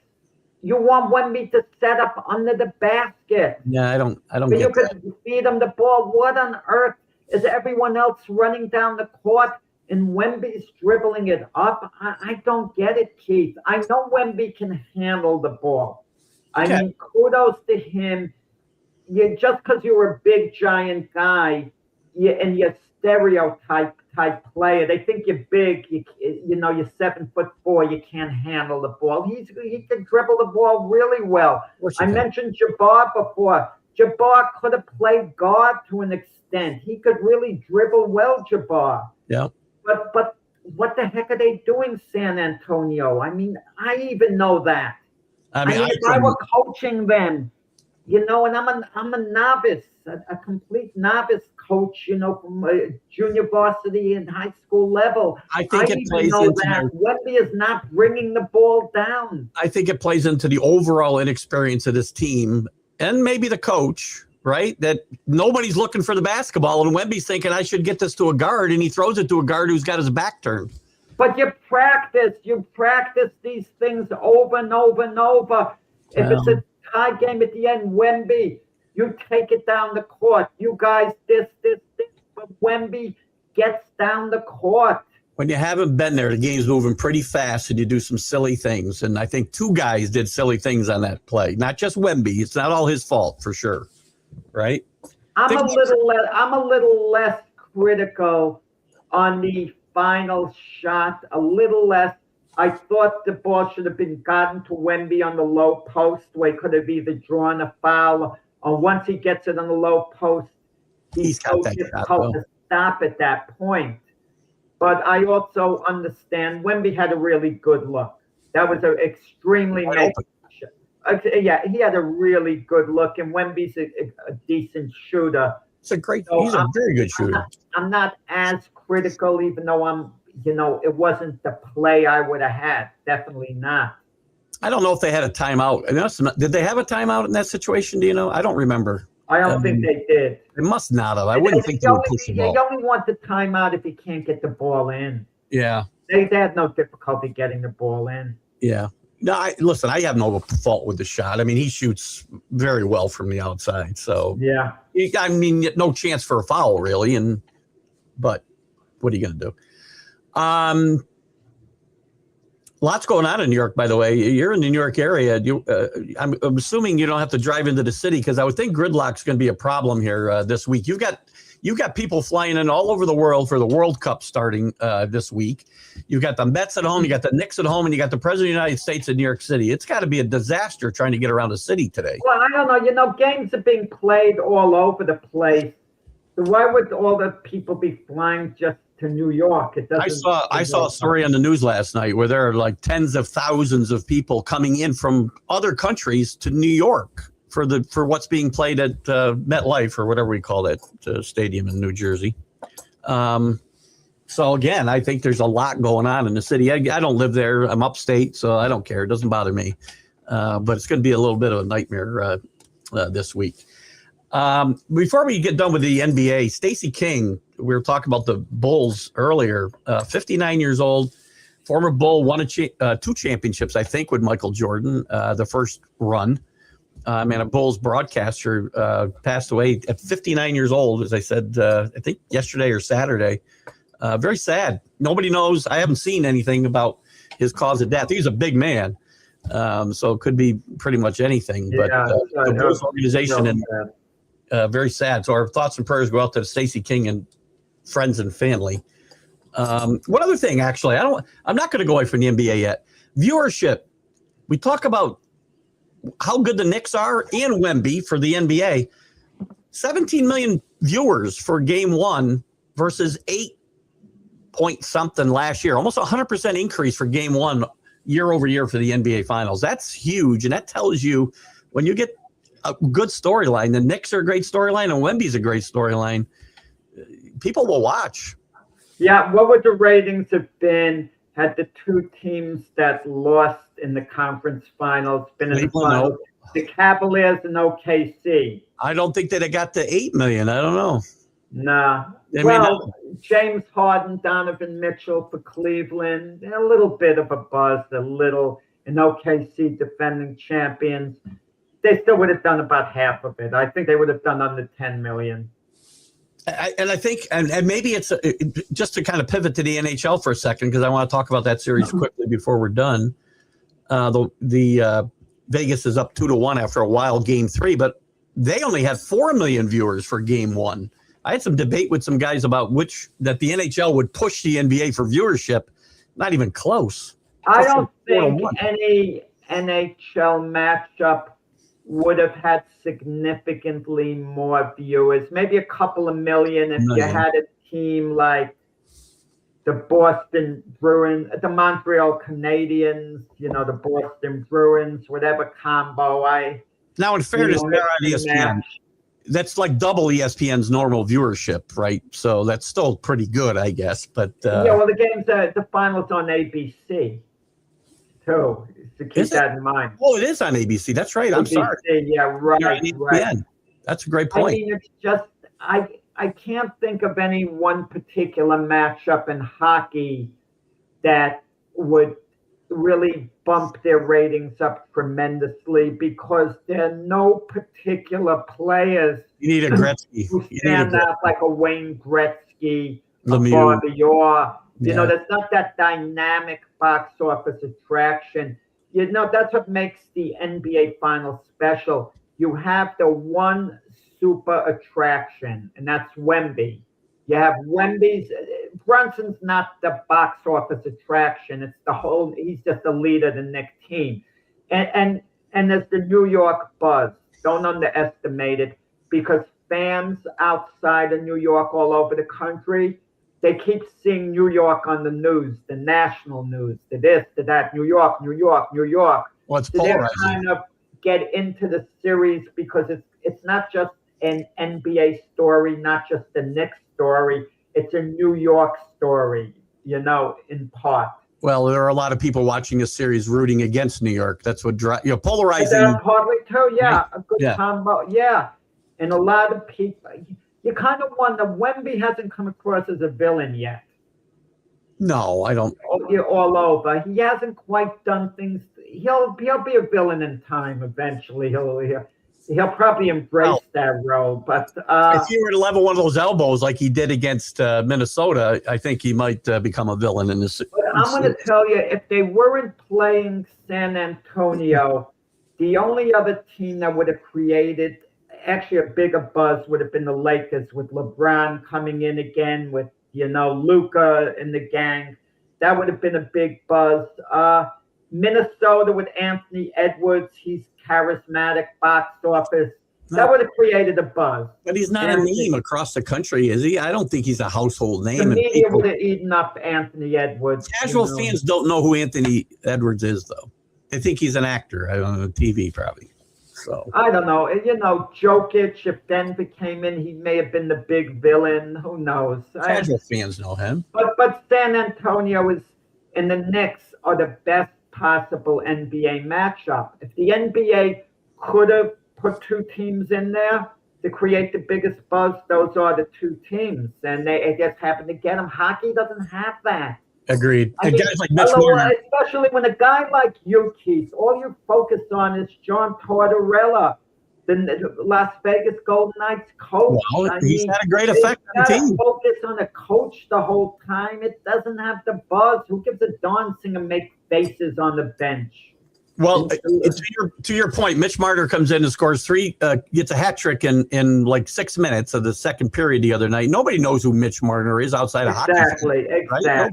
You want Wemby to set up under the basket. Yeah, I don't but get you that. could feed him the ball. What on earth is everyone else running down the court and Wemby's dribbling it up? I don't get it, Keith. I know Wemby can handle the ball. I mean, kudos to him. Just because you're a big, giant guy and you're stereotype type player, they think you're big. You're 7'4". You can't handle the ball. He can dribble the ball really well. I mentioned Jabbar before. Jabbar could have played guard to an extent. He could really dribble well, Jabbar. Yeah. But what the heck are they doing, San Antonio? I mean, I even know that. I mean if I were coaching them, and I'm a novice, a complete novice coach, from junior varsity and high school level. I think it plays know into that Wemby is not bringing the ball down. I think it plays into the overall inexperience of this team and maybe the coach, right? That nobody's looking for the basketball, and Wemby's thinking I should get this to a guard, and he throws it to a guard who's got his back turned. But you practice these things over and over and over. If it's a tie game at the end, Wemby, you take it down the court. You guys, this. But Wemby gets down the court. When you haven't been there, the game's moving pretty fast, and you do some silly things. And I think 2 guys did silly things on that play. Not just Wemby. It's not all his fault, for sure. Right? I'm a little less critical on the final shot. A little less. I thought the ball should have been gotten to Wemby on the low post, where he could have either drawn a foul, or once he gets it on the low post, he's so difficult to stop at that point. But I also understand Wemby had a really good look. That was an extremely nice. Yeah, he had a really good look, and Wemby's a decent shooter. He's a very good shooter. I'm not as critical, even though it wasn't the play I would have had. Definitely not. I don't know if they had a timeout. Did they have a timeout in that situation? Do you know? I don't remember. I don't think they did. They must not have. I wouldn't think they would push the ball. You only want the timeout if you can't get the ball in. Yeah. They had no difficulty getting the ball in. Yeah. No, I have no fault with the shot. I mean, he shoots very well from the outside. So, yeah. I mean, no chance for a foul, really. But what are you going to do? Lots going on in New York, by the way. You're in the New York area. I'm assuming you don't have to drive into the city, because I would think gridlock's going to be a problem here this week. You've got people flying in all over the world for the World Cup starting this week. You've got the Mets at home, you got the Knicks at home, and you got the President of the United States in New York City. It's got to be a disaster trying to get around the city today. Well, I don't know. Games are being played all over the place. So why would all the people be flying just to New York? I saw a story on the news last night where there are like tens of thousands of people coming in from other countries to New York for what's being played at MetLife or whatever we call that stadium in New Jersey. So again, I think there's a lot going on in the city. I don't live there. I'm upstate, so I don't care. It doesn't bother me. But it's going to be a little bit of a nightmare this week. Before we get done with the NBA, Stacey King, we were talking about the Bulls earlier, 59 years old, former Bull, won 2 championships, I think, with Michael Jordan, the first run. And a Bulls broadcaster passed away at 59 years old, as I said, I think yesterday or Saturday. Very sad. Nobody knows. I haven't seen anything about his cause of death. He's a big man. So it could be pretty much anything. But the Bulls organization, and very sad. So our thoughts and prayers go out to Stacey King and friends and family. One other thing, actually, I'm not going to go away from the NBA yet. Viewership. We talk about how good the Knicks are and Wemby for the NBA. 17 million viewers for game 1 versus 8 point something last year. Almost 100% increase for game 1 year over year for the NBA Finals. That's huge. And that tells you when you get a good storyline, the Knicks are a great storyline and Wemby's a great storyline, people will watch. Yeah, what would the ratings have been had the 2 teams that lost in the conference finals been in the finals? The Cavaliers and OKC. I don't think that it got to 8 million. I don't know. Nah. James Harden, Donovan Mitchell for Cleveland, a little bit of a buzz, and OKC defending champions. They still would have done about half of it. I think they would have done under 10 million. I think, and maybe it's just to kind of pivot to the NHL for a second, because I want to talk about that series quickly before we're done. The Vegas is up 2-1 after a wild game 3, but they only had 4 million viewers for game 1. I had some debate with some guys about that the NHL would push the NBA for viewership. Not even close. I don't think any NHL matchup would have had significantly more viewers, maybe a couple of million if you had a team like the Boston Bruins, the Montreal Canadiens, the Boston Bruins, whatever combo. Now, in fairness, they're on ESPN. That's like double ESPN's normal viewership, right? So that's still pretty good, I guess. But the games, the finals on ABC too. To keep that in mind. Oh, it is on ABC. That's right. I'm sorry. Yeah, right. That's a great point. I mean, it's just I can't think of any one particular matchup in hockey that would really bump their ratings up tremendously because there are no particular players. You need a Gretzky. Who stand out like a Wayne Gretzky, a Bobby Orr. There's not that dynamic box office attraction. That's what makes the NBA Finals special. You have the one super attraction, and that's Wemby. You have Brunson's not the box office attraction. It's he's just the leader of the Knicks team. And there's the New York buzz. Don't underestimate it because fans outside of New York all over the country, they keep seeing New York on the news, the national news, the this, the that, New York, New York, New York. Well, it's polarizing. They kind of get into the series because it's not just an NBA story, not just a Knicks story. It's a New York story, in part. Well, there are a lot of people watching this series rooting against New York. That's what polarizing. Partly too, yeah, a good combo, yeah. And a lot of people. You kind of wonder, Wemby hasn't come across as a villain yet. No, I don't. All over. He hasn't quite done things. He'll be a villain in time eventually. He'll probably embrace that role. But if he were to level one of those elbows like he did against Minnesota, I think he might become a villain in this. But I'm going to tell you, if they weren't playing San Antonio, the only other team that would have created actually a bigger buzz would have been the Lakers with LeBron coming in again with, Luka and the gang. That would have been a big buzz. Minnesota with Anthony Edwards. He's charismatic, box office. That would have created a buzz. But he's not a name across the country, is he? I don't think he's a household name. The media would have eaten up Anthony Edwards. Casual fans don't know who Anthony Edwards is, though. They think he's an actor on TV, probably. So I don't know. Jokic, if Denver came in, he may have been the big villain. Who knows? casual fans know him. But San Antonio and the Knicks are the best possible NBA matchup. If the NBA could have put two teams in there to create the biggest buzz, those are the two teams, and they just happen to get them. Hockey doesn't have that. Agreed. I And mean, guys like Mitch Marner. especially when a guy like you, Keith, all you focus on is John Tortorella, the Las Vegas Golden Knights coach. Well, he's had a great effect on the team. Focus on a coach the whole time. It doesn't have the buzz. Who gives a darn thing to make faces on the bench? Well, to your point, Mitch Marner comes in and scores gets a hat trick in like 6 minutes of the second period the other night. Nobody knows who Mitch Marner is outside of hockey. Exactly.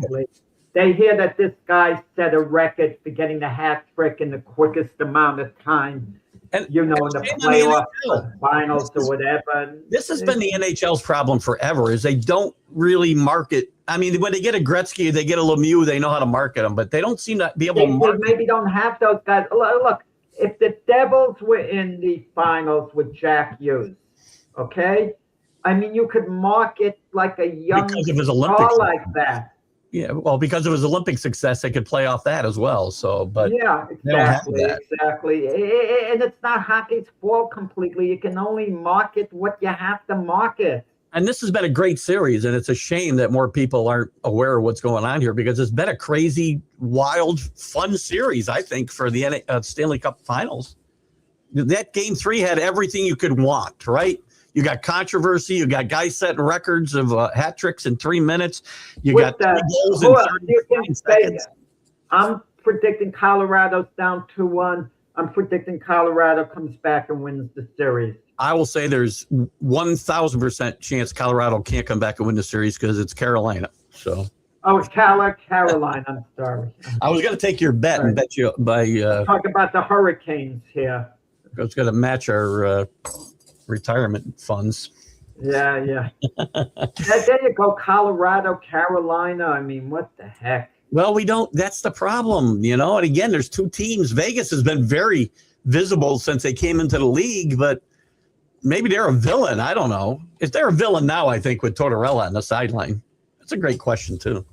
Right? They hear that this guy set a record for getting the hat trick in the quickest amount of time. In the playoffs, finals, or whatever. This has been the NHL's problem forever. Is they don't really market. I mean, when they get a Gretzky, they get a Lemieux, they know how to market them, but they don't seem to be able to market. They maybe don't have those guys. Look, if the Devils were in the finals with Jack Hughes, okay? I mean, you could market like a young star like that. Yeah, well, because of his Olympic success, they could play off that as well. So, but yeah, exactly. And it's not hockey's fault completely. You can only market what you have to market. And this has been a great series, and it's a shame that more people aren't aware of what's going on here because it's been a crazy, wild, fun series, I think, for the Stanley Cup Finals. That Game 3 had everything you could want, right? You got controversy. You got guys setting records of hat tricks in 3 minutes. You got 3 goals in 39 seconds. I'm predicting Colorado's down 2-1. I'm predicting Colorado comes back and wins the series. I will say there's 1,000% chance Colorado can't come back and win the series because it's Carolina. So. Oh, it's Carolina. I'm sorry. I was going to take your bet and bet you by. Talk about the Hurricanes here. I was going to match our retirement funds. Yeah. There you go, Colorado, Carolina. I mean, what the heck? Well, we don't. That's the problem, And again, there's 2 teams. Vegas has been very visible since they came into the league, but maybe they're a villain. I don't know. If they're a villain now, I think with Tortorella on the sideline. That's a great question too.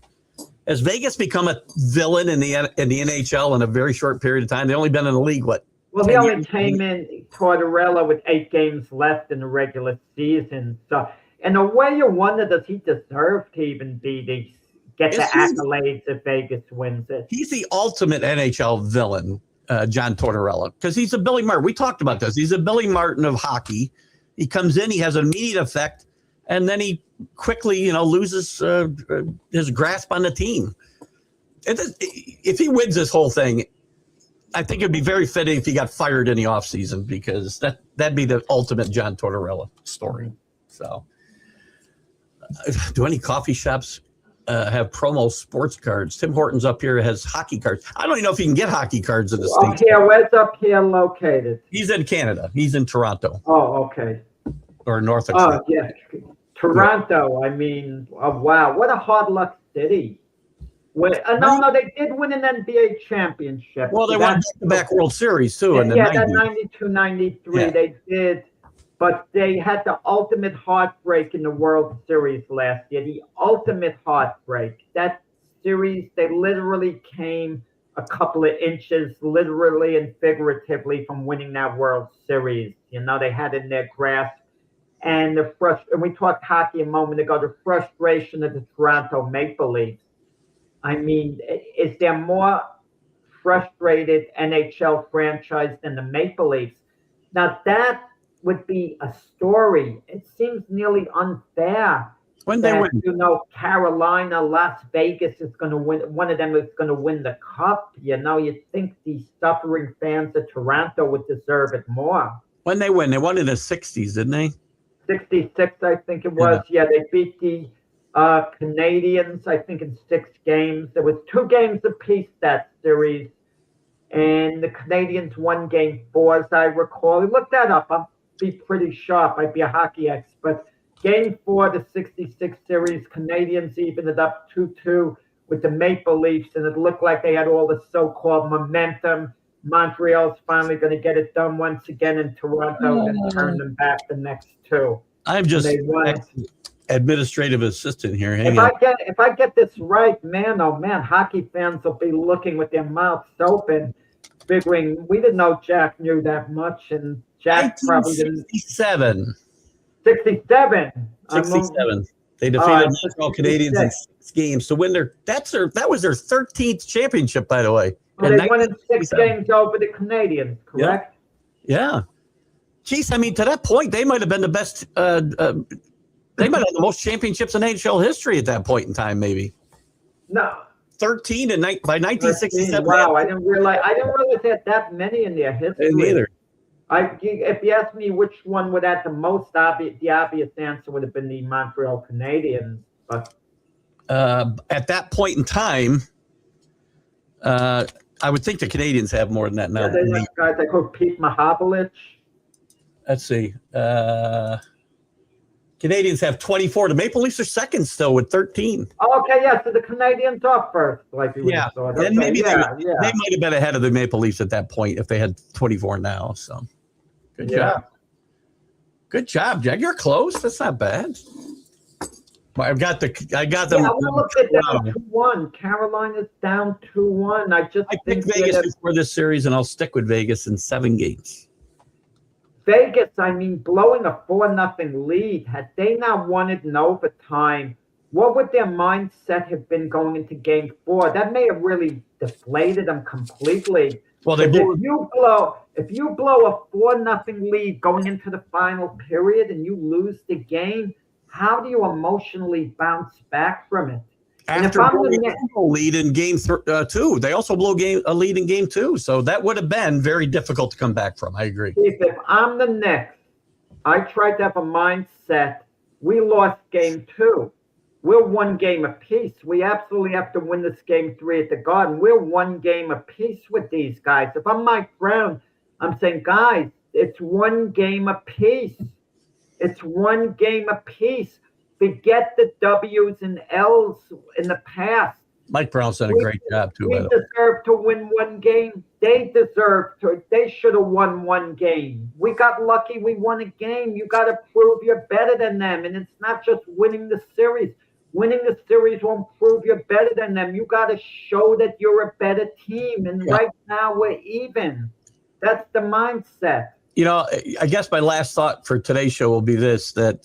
Has Vegas become a villain in the NHL in a very short period of time? They've only been in the league what? Well, he only came in Tortorella with 8 games left in the regular season. So, in a way, you wonder, does he deserve to even get the accolades if Vegas wins it? He's the ultimate NHL villain, John Tortorella, because he's a Billy Martin. We talked about this. He's a Billy Martin of hockey. He comes in, he has an immediate effect, and then he quickly, loses his grasp on the team. If he wins this whole thing, I think it'd be very fitting if he got fired in the offseason because that'd be the ultimate John Tortorella story. So, do any coffee shops have promo sports cards? Tim Hortons up here has hockey cards. I don't even know if you can get hockey cards in the States. Where's up here located? He's in Canada. He's in Toronto. Oh, okay. Or north of Toronto. Oh, yeah. Toronto, I mean, wow. What a hard luck city. No, they did win an NBA championship. Well, they won back-to-back World Series, too, in the 90s. That 92-93, they did. But they had the ultimate heartbreak in the World Series last year. The ultimate heartbreak. That series, they literally came a couple of inches, literally and figuratively, from winning that World Series. They had in their grasp. And and we talked hockey a moment ago, the frustration of the Toronto Maple Leafs. I mean, is there more frustrated NHL franchise than the Maple Leafs? Now, that would be a story. It seems nearly unfair when they win. Carolina, Las Vegas is going to win. One of them is going to win the cup. You'd think the suffering fans of Toronto would deserve it more. When they win, they won in the 60s, didn't they? 66, I think it was. Yeah, they beat the Canadians, I think, in 6 games. There was 2 games apiece that series, and the Canadians won game 4, as I recall. Look that up. I'll be pretty sharp. I'd be a hockey expert. Game 4, the 66 series, Canadians evened it up 2-2 with the Maple Leafs, and it looked like they had all the so-called momentum. Montreal's finally going to get it done once again in Toronto and turn them back the next two. I'm just They won. administrative assistant here. Hang If on. I get this right, man, oh man, hockey fans will be looking with their mouths open, figuring we didn't know Jack knew that much, and Jack probably didn't. 1967. 67. 67. They defeated Montreal Canadiens in 6 games to win that was their 13th championship, by the way. Well, they won in 6 games over the Canadiens, correct? Yeah. Geez, I mean, to that point, they might have been the best. They might have the most championships in NHL history at that point in time, maybe. No. 13 and by 1967. Wow, I didn't realize they had that many in their history. Neither. If you ask me which one would have the most obvious, the obvious answer would have been the Montreal Canadiens. But at that point in time, I would think the Canadiens have more than that now. They have guys like Pete Mahovlich. Let's see. Canadiens have 24. The Maple Leafs are second still with 13. Okay, yeah. So the Canadiens are first, like you yeah. thought. And maybe they might have been ahead of the Maple Leafs at that point if they had 24 now. So good job. Good job, Jack. You're close. That's not bad. I got them. Yeah, look at that 2-1. Carolina's down 2-1. I picked Vegas before this series, and I'll stick with Vegas in 7 games. Vegas, I mean, blowing a 4-0 lead. Had they not won it in overtime, what would their mindset have been going into Game 4? That may have really deflated them completely. Well, if you blow a 4-0 lead going into the final period and you lose the game, how do you emotionally bounce back from it? After blowing a lead in Game 2, they also blew a lead in Game 2, so that would have been very difficult to come back from. I agree. If I'm the Knicks, I tried to have a mindset. We lost Game 2. We're 1 game apiece. We absolutely have to win this Game 3 at the Garden. We're 1 game apiece with these guys. If I'm Mike Brown, I'm saying, guys, it's 1 game apiece. It's 1 game apiece. Forget the W's and L's in the past. Mike Brown's done a great job, too. We deserve to win 1 game. They deserve to. They should have won 1 game. We got lucky. We won a game. You got to prove you're better than them. And it's not just winning the series. Winning the series won't prove you're better than them. You got to show that you're a better team. And right now we're even. That's the mindset. You know, I guess my last thought for today's show will be this, that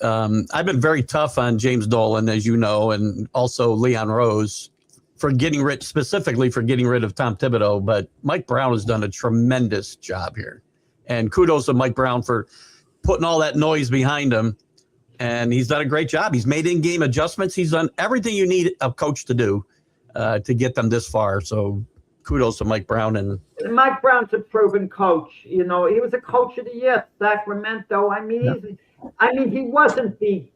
I've been very tough on James Dolan, as you know, and also Leon Rose specifically for getting rid of Tom Thibodeau. But Mike Brown has done a tremendous job here. And kudos to Mike Brown for putting all that noise behind him. And he's done a great job. He's made in-game adjustments. He's done everything you need a coach to do to get them this far. So kudos to Mike Brown. And Mike Brown's a proven coach. You know, he was a coach of the year, Sacramento. I mean, he wasn't the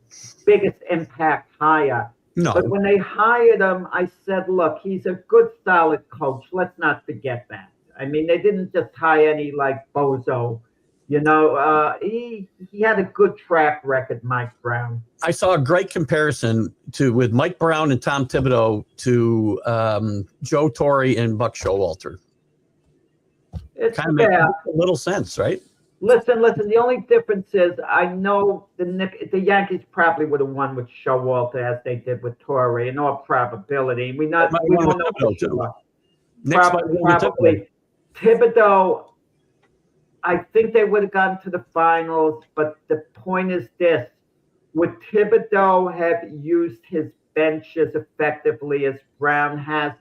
biggest impact hire. No. But when they hired him, I said, look, he's a good, solid coach. Let's not forget that. I mean, they didn't just hire any like bozo. You know, he had a good track record, Mike Brown. I saw a great comparison with Mike Brown and Tom Thibodeau to Joe Torre and Buck Showalter. It's kind of makes a little sense, right? Listen. The only difference is I know the Yankees probably would have won with Showalter as they did with Torre in all probability. We don't know for sure. Probably Thibodeau. I think they would have gotten to the finals, but the point is this. Would Thibodeau have used his bench as effectively as Brown has?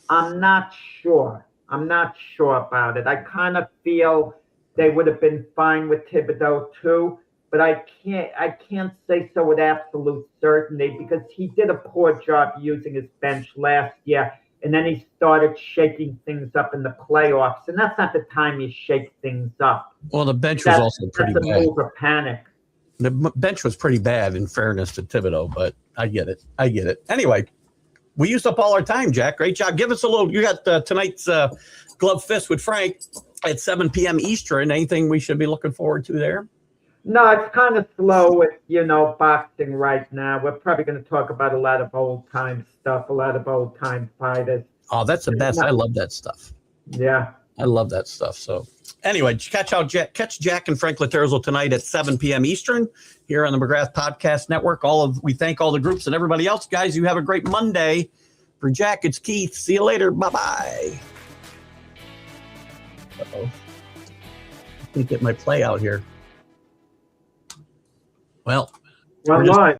I'm not sure. I'm not sure about it. I kind of feel they would have been fine with Thibodeau too, but I can't say so with absolute certainty because he did a poor job using his bench last year. And then he started shaking things up in the playoffs. And that's not the time you shake things up. Well, the bench was also pretty bad. That's a move of panic. The bench was pretty bad, in fairness to Thibodeau, but I get it. Anyway, we used up all our time, Jack. Great job. Give us a little. You got tonight's Glove Fist with Frank at 7 p.m. Eastern. Anything we should be looking forward to there? No, it's kind of slow with, boxing right now. We're probably going to talk about a lot of old-time stuff, a lot of old-time fighters. Oh, that's the best. I love that stuff. Yeah. I love that stuff. So anyway, catch Jack and Frank Laterzo tonight at 7 p.m. Eastern here on the McGrath Podcast Network. We thank all the groups and everybody else. Guys, you have a great Monday. For Jack, it's Keith. See you later. Bye-bye. Uh-oh. I can't get my play out here. Well, One line.